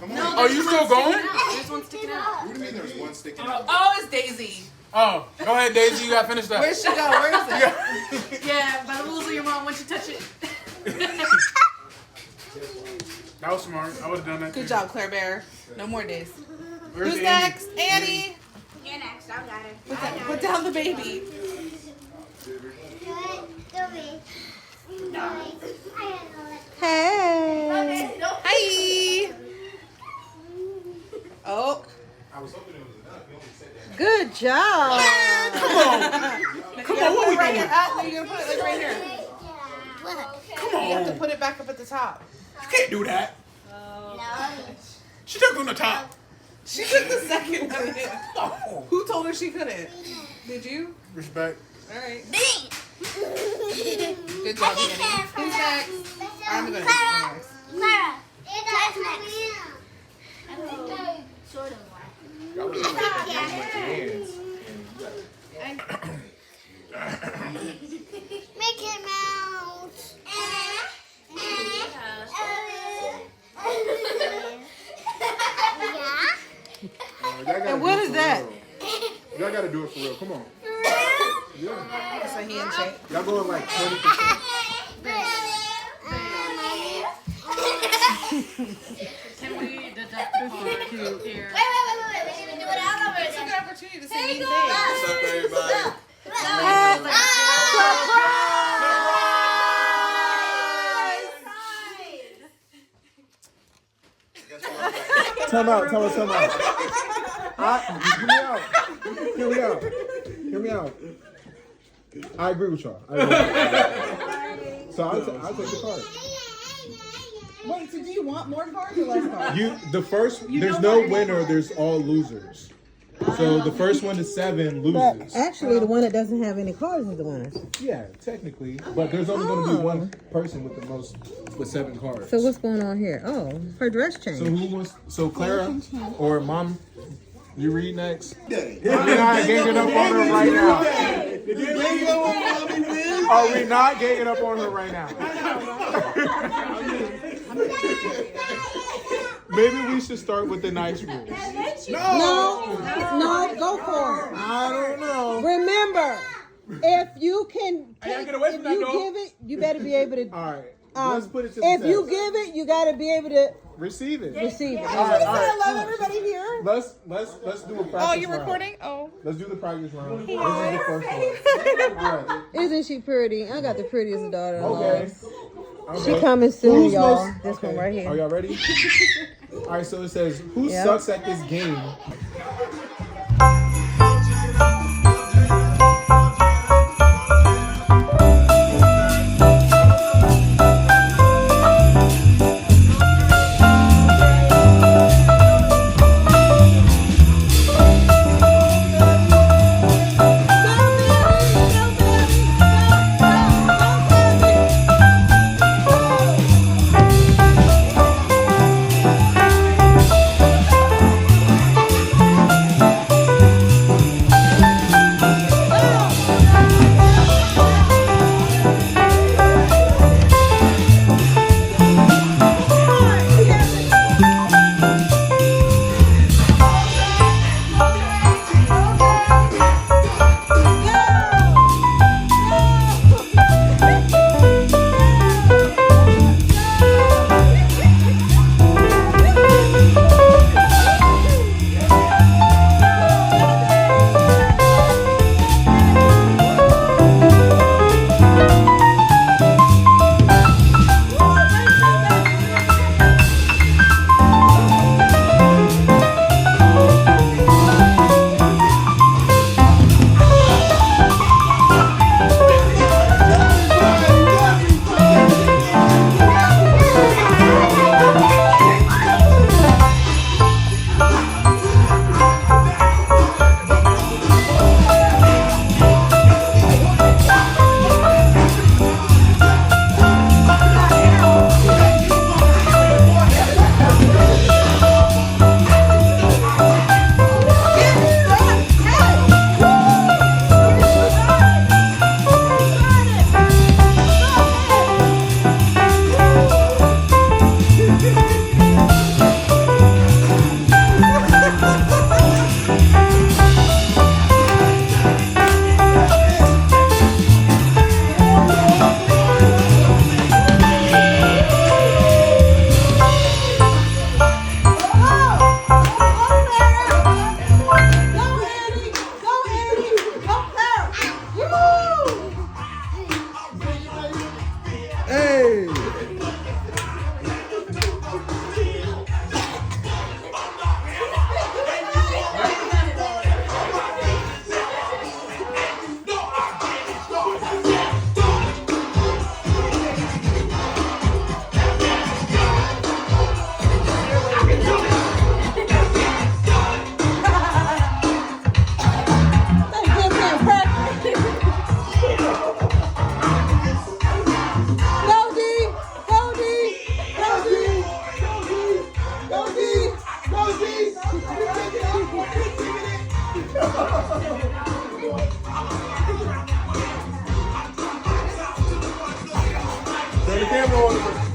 No, Oh, you still going? There's one sticking out. What do you mean there's one sticking out? Oh, it's Daisy. Oh, go ahead, Daisy. You got to finish that. Where's she go? Where is it? Yeah, by the rules of your mom, once you touch it. That was smart. I would have done that too. Good job, Claire Bear. No more days. Where's Who's Andy? next? Annie. You're next. I got it. Put down the baby. Hey. Hi. Oh. I was hoping it was enough. You only said that. Good job. Come on, what we Right doing? here. You're gonna put it like right here. Come You have to on. put it back up at the top. You can't do that. She took on the top. She took the second one. Oh. Who told her she couldn't? Did you? Respect. All right. Good job, Annie. Who's next? I'm gonna go next. Clara. Clara's next. Sort of one. Y'all really like to hands. Mickey Mouse. And what is that? Y'all gotta do it for real. Come on. Yeah. It's a handshake. Y'all going like 20%. Can we deduct the card here? We should do it all over It's a again. good opportunity to say There you anything. go. What's up, everybody? Time out. Hear me out. I agree with y'all. So I'll take the card. Wait, so do you want more cards or less cards? There's no winner, there's all losers. So the first one to 7 But loses. actually, the one that doesn't have any cards is the winner. Yeah, technically. But there's only going to be one person with the most, with 7 cards. So what's going on here? Oh, her dress So changed. who wants, so Clara or Mom, you read next? We're not ganging up on her right now. Are we not ganging up on her right now? Maybe we should start with the nice rules. No, go for it. I don't know. Remember, if you can, gotta get away from if that you door. give it, you better be able to. All right, let's put it to the If test. you give it, you gotta be able to Receive it. receive it. All right. I love everybody here. Let's do a practice Oh, you're round. recording? Oh. Let's do the practice round. This is the first one. All right. Isn't she pretty? I got the prettiest daughter-in-law. Okay. She coming soon, Who's y'all. most- This one okay. right here. Are y'all ready? All right. So it says, who Yep. sucks at this game? go on the break.